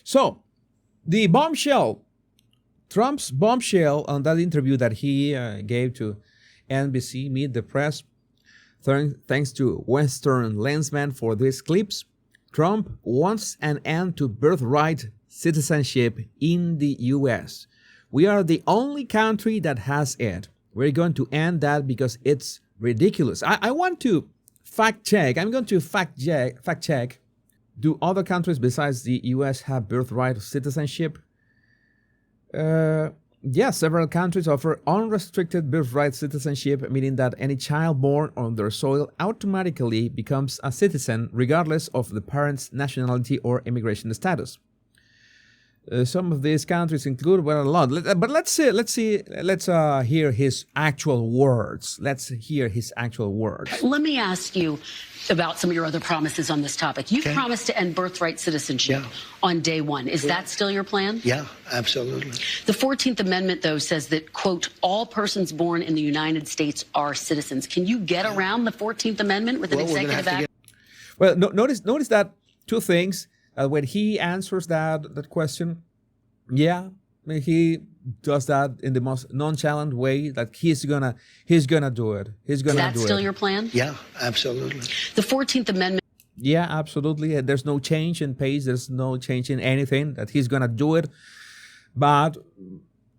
So, the bombshell, Trump's bombshell on that interview that he gave to NBC, Meet the Press, thanks to Western Lensman for these clips. Trump wants an end to birthright citizenship in the U.S. We are the only country that has it. We're going to end that because it's ridiculous. I want to fact check. I'm going to fact check. Do other countries besides the U.S. have birthright citizenship? Yes, several countries offer unrestricted birthright citizenship, meaning that any child born on their soil automatically becomes a citizen regardless of the parent's nationality or immigration status. Some of these countries include, well, a lot. But let's hear his actual words. Let's hear his actual words. Let me ask you about some of your other promises on this topic. You've promised to end birthright citizenship on day one. Is that still your plan? Yeah, absolutely. The 14th Amendment, though, says that, quote, all persons born in the United States are citizens. Can you get around the 14th Amendment with an executive act? Well, notice that two things. When he answers that question, I mean, he does that in the most nonchalant way. That he's gonna do it. He's gonna do it. Is that still your plan? Yeah, absolutely. The 14th Amendment. Yeah, absolutely. There's no change in pace. There's no change in anything. That he's gonna do it. But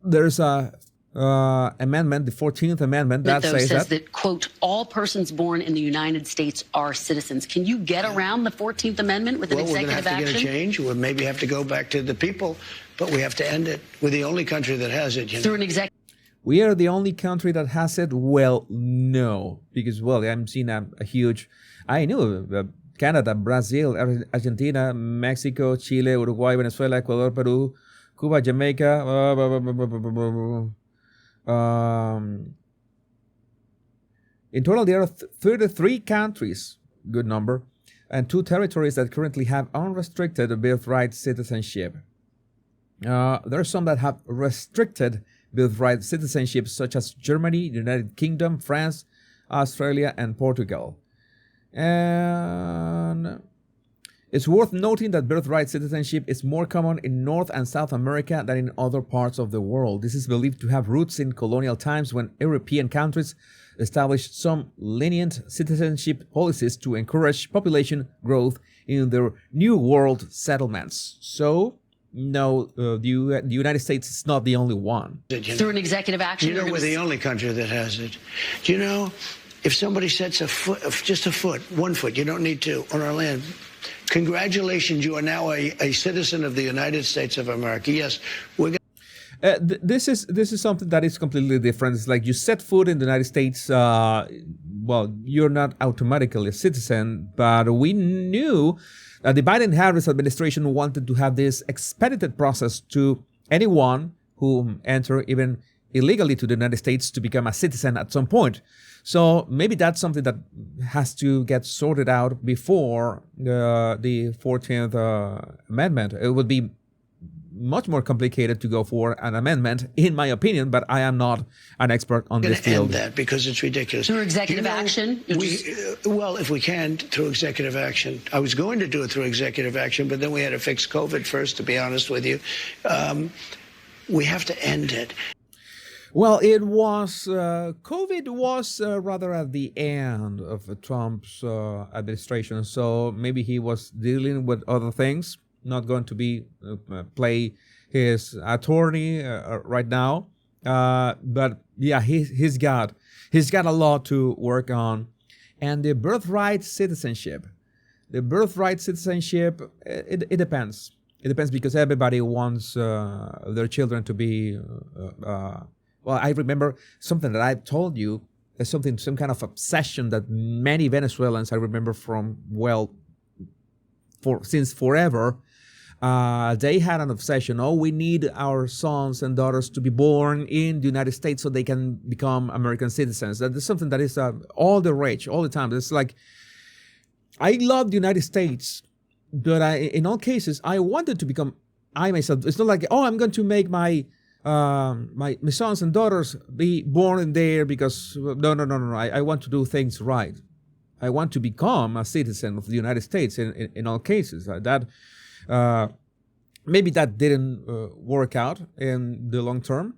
there's a amendment, the 14th Amendment, that says that, quote, all persons born in the United States are citizens. Can you get around the 14th Amendment with an executive action? We're going to have to get a change. We'll maybe have to go back to the people, but we have to end it. We're the only country that has it. Through an executive. We are the only country that has it? Well, no. Because, well, I'm seeing a huge... I knew Canada, Brazil, Argentina, Mexico, Chile, Uruguay, Venezuela, Ecuador, Peru, Cuba, Jamaica... in total, there are 33 countries, good number, and 2 territories that currently have unrestricted birthright citizenship. There are some that have restricted birthright citizenship, such as Germany, the United Kingdom, France, Australia, and Portugal. And it's worth noting that birthright citizenship is more common in North and South America than in other parts of the world. This is believed to have roots in colonial times when European countries established some lenient citizenship policies to encourage population growth in their New World settlements. So, no, the United States is not the only one. Through an executive action? You know, we're the only country that has it. Do you know, if somebody sets a foot, just a foot, 1 foot, you don't need 2, on our land, congratulations, you are now a citizen of the United States of America. Yes, we're this is something that is completely different. It's like you set foot in the United States, well, you're not automatically a citizen, but we knew that the Biden-Harris administration wanted to have this expedited process to anyone who enter even illegally to the United States to become a citizen at some point. So maybe that's something that has to get sorted out before the 14th Amendment. It would be much more complicated to go for an amendment, in my opinion, but I am not an expert on this field. End that because it's ridiculous. Through executive action? Well, if we can, through executive action. I was going to do it through executive action, but then we had to fix COVID first, to be honest with you. We have to end it. Well, it was, COVID was rather at the end of Trump's administration, so maybe he was dealing with other things, not going to be play his attorney right now. But yeah, he's got a lot to work on. And the birthright citizenship, it depends. It depends because everybody wants their children to be... well, I remember something that I told you, some kind of obsession that many Venezuelans, I remember from, well, since forever, they had an obsession. Oh, we need our sons and daughters to be born in the United States so they can become American citizens. That is something that is all the rage, all the time. It's like, I love the United States, but in all cases, I wanted to become I myself. It's not like, oh, I'm going to make my sons and daughters be born in there because no. I want to do things right. I want to become a citizen of the United States in all cases. maybe that didn't work out in the long term.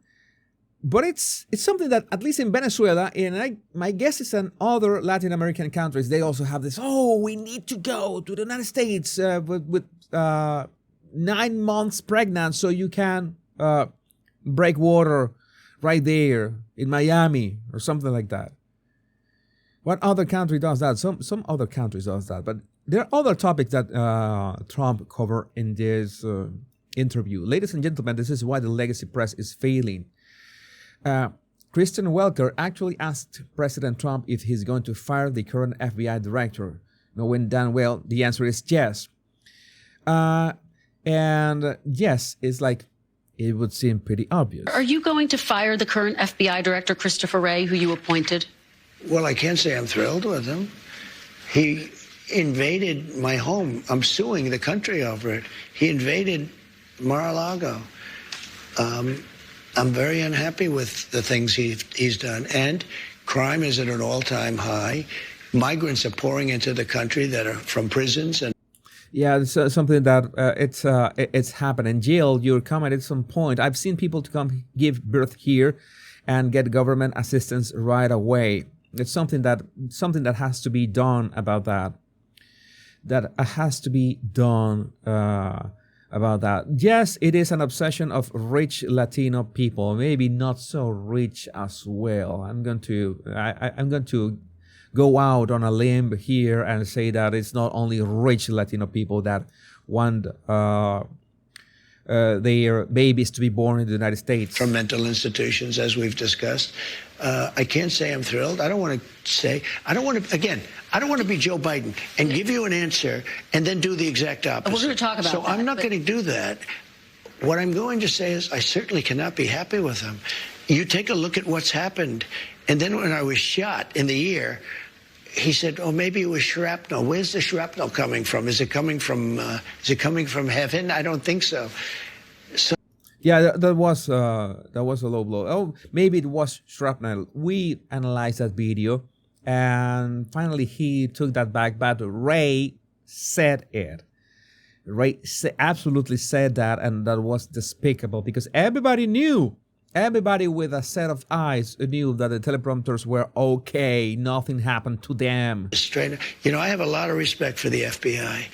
But it's something that, at least in Venezuela, and my guess is in other Latin American countries, they also have this, oh, we need to go to the United States with 9 months pregnant so you can break water right there in Miami or something like that. What other country does that? Some other countries does that. But there are other topics that Trump covered in this interview. Ladies and gentlemen, this is why the legacy press is failing. Kristen Welker actually asked President Trump if he's going to fire the current FBI director, knowing damn well the answer is yes. And yes, it's like, it would seem pretty obvious. Are you going to fire the current FBI director, Christopher Wray, who you appointed? Well, I can't say I'm thrilled with him. He invaded my home. I'm suing the country over it. He invaded Mar-a-Lago. I'm very unhappy with the things he's done. And crime is at an all-time high. Migrants are pouring into the country that are from prisons. And yeah, it's something that it's happened. In jail, you're coming at some point. I've seen people to come give birth here and get government assistance right away. It's something that has to be done about that. That has to be done about that. Yes, it is an obsession of rich Latino people, maybe not so rich as well. I'm going to go out on a limb here and say that it's not only rich Latino people that want their babies to be born in the United States. From mental institutions, as we've discussed. I can't say I'm thrilled. I don't want to be Joe Biden and give you an answer and then do the exact opposite. We're going to talk about that. So I'm not going to do that. What I'm going to say is I certainly cannot be happy with him. You take a look at what's happened. And then when I was shot in the ear, he said, "Oh, maybe it was shrapnel." Where's the shrapnel coming from? Is it coming from heaven? I don't think so. Yeah, that was a low blow. Oh, maybe it was shrapnel. We analyzed that video, and finally he took that back. But Ray said it. Ray absolutely said that, and that was despicable because everybody knew. Everybody with a set of eyes knew that the teleprompters were okay. Nothing happened to them. Straight, I have a lot of respect for the FBI.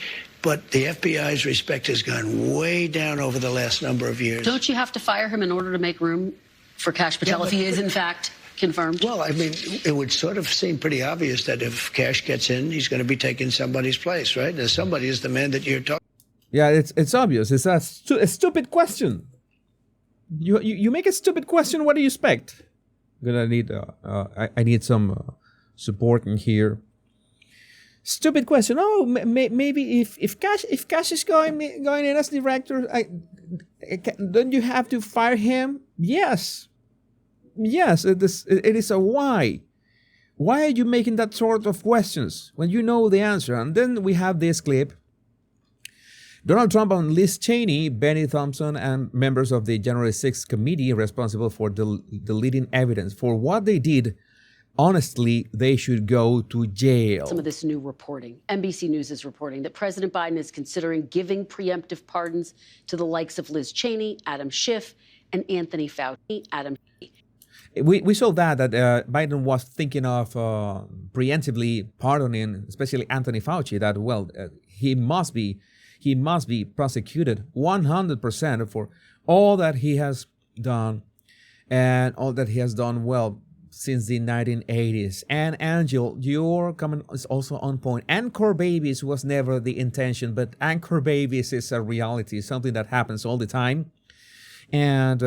But the FBI's respect has gone way down over the last number of years. Don't you have to fire him in order to make room for Kash Patel if he is, in fact, confirmed? Well, I mean, it would sort of seem pretty obvious that if Kash gets in, he's going to be taking somebody's place, right? And somebody is the man that you're talking. Yeah, it's obvious. It's a stupid question. You make a stupid question. What do you expect? I need some support in here. Stupid question. Oh, maybe if Kash is going in as director, don't you have to fire him? Yes. It is a why. Why are you making that sort of questions when you know the answer? And then we have this clip. Donald Trump and Liz Cheney, Benny Thompson, and members of the January 6th committee responsible for deleting evidence for what they did. Honestly, they should go to jail. Some of this new reporting. NBC News is reporting that President Biden is considering giving preemptive pardons to the likes of Liz Cheney, Adam Schiff, and Anthony Fauci. We saw that Biden was thinking of preemptively pardoning, especially Anthony Fauci. That he must be prosecuted 100% for all that he has done, and all that he has done well since the 1980s. And Angel, your comment is also on point. Anchor babies was never the intention, but anchor babies is a reality, something that happens all the time, and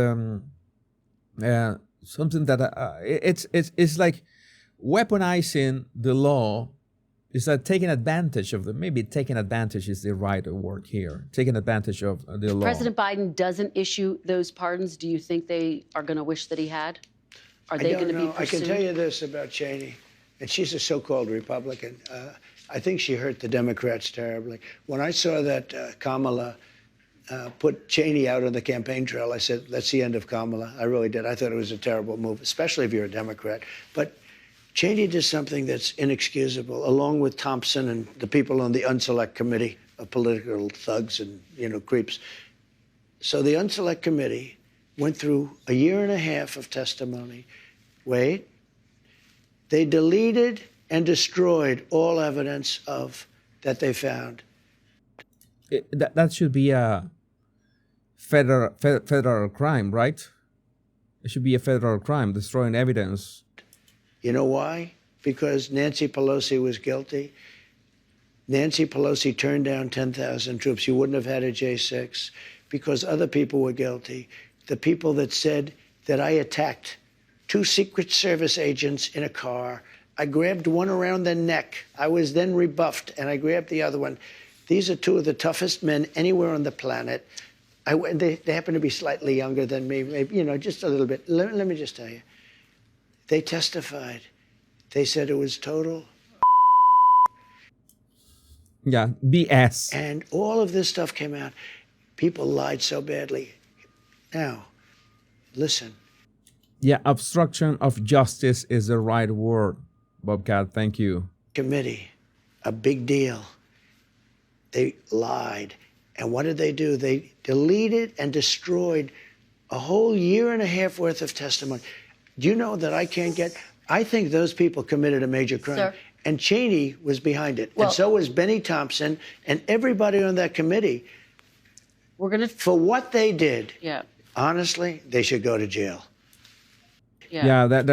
something that it's like weaponizing the law. Is that taking advantage of them? Maybe taking advantage is the right word here. Taking advantage of the law. President Biden doesn't issue those pardons. Do you think they are going to wish that he had? Are they going to be pursued? I can tell you this about Cheney, and she's a so-called Republican. I think she hurt the Democrats terribly. When I saw that Kamala put Cheney out on the campaign trail, I said, that's the end of Kamala. I really did. I thought it was a terrible move, especially if you're a Democrat. But Cheney did something that's inexcusable, along with Thompson and the people on the Unselect Committee of political thugs and, creeps. So the Unselect Committee went through a year and a half of testimony. Wait. They deleted and destroyed all evidence of that they found. That should be a federal crime, right? It should be a federal crime, destroying evidence. You know why? Because Nancy Pelosi was guilty. Nancy Pelosi turned down 10,000 troops. You wouldn't have had a J6 because other people were guilty. The people that said that I attacked 2 Secret Service agents in a car. I grabbed one around the neck. I was then rebuffed, and I grabbed the other one. These are 2 of the toughest men anywhere on the planet. They happen to be slightly younger than me, maybe, just a little bit. Let me just tell you. They testified. They said it was total. Yeah, BS. And all of this stuff came out. People lied so badly. Now, listen. Yeah, obstruction of justice is the right word, Bobcat. Thank you. Committee, a big deal. They lied. And what did they do? They deleted and destroyed a whole year and a half worth of testimony. Do you know that I think those people committed a major crime. Sir? And Cheney was behind it. Well, and so was Benny Thompson and everybody on that committee. For what they did, Yeah. honestly, they should go to jail. Yeah, that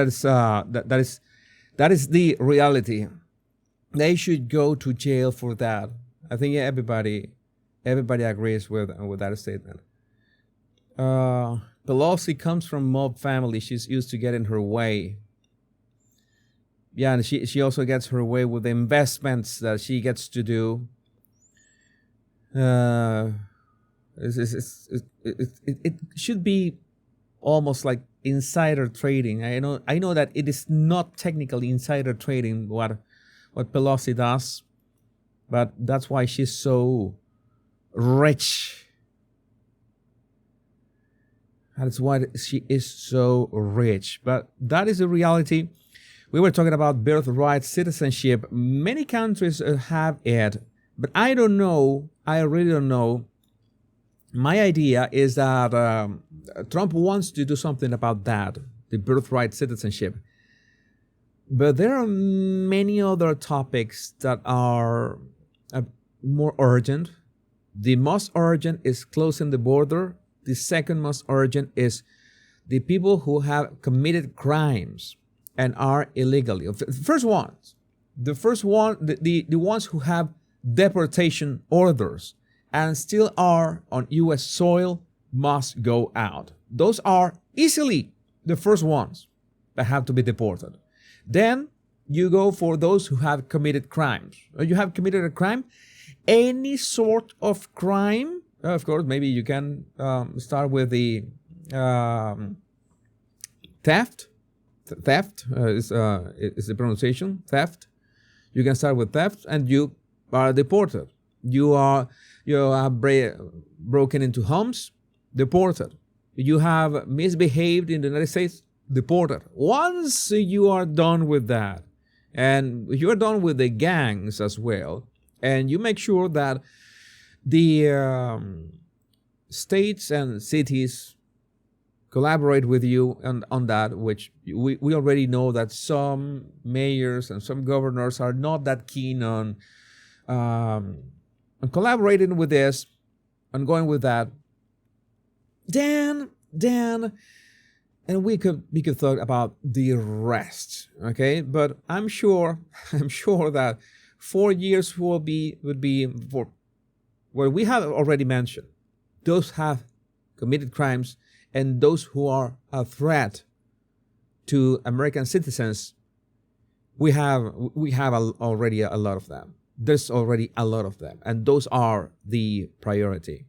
is the reality. They should go to jail for that. I think everybody agrees with that statement. Pelosi comes from mob family. She's used to getting her way. Yeah, and she also gets her way with the investments that she gets to do. It should be almost like insider trading. I know that it is not technically insider trading what Pelosi does, but that's why she's so rich. That's why she is so rich. But that is the reality. We were talking about birthright citizenship. Many countries have it, but I don't know. I really don't know. My idea is that Trump wants to do something about that, the birthright citizenship. But there are many other topics that are more urgent. The most urgent is closing the border. The second most urgent is the people who have committed crimes and are illegally. The first ones, the ones who have deportation orders and still are on U.S. soil must go out. Those are easily the first ones that have to be deported. Then you go for those who have committed crimes. You have committed a crime, any sort of crime. Of course, maybe you can start with the theft. Theft is the pronunciation. Theft. You can start with theft, and you are deported. You have broken into homes, deported. You have misbehaved in the United States, deported. Once you are done with that, and you are done with the gangs as well, and you make sure that the states and cities collaborate with you on that, which we already know that some mayors and some governors are not that keen on collaborating with this and going with that. Then, and we could talk about the rest, okay? But I'm sure that 4 years would be for what we have already mentioned. Those have committed crimes and those who are a threat to American citizens. We have already a lot of them. There's already a lot of them, and those are the priority.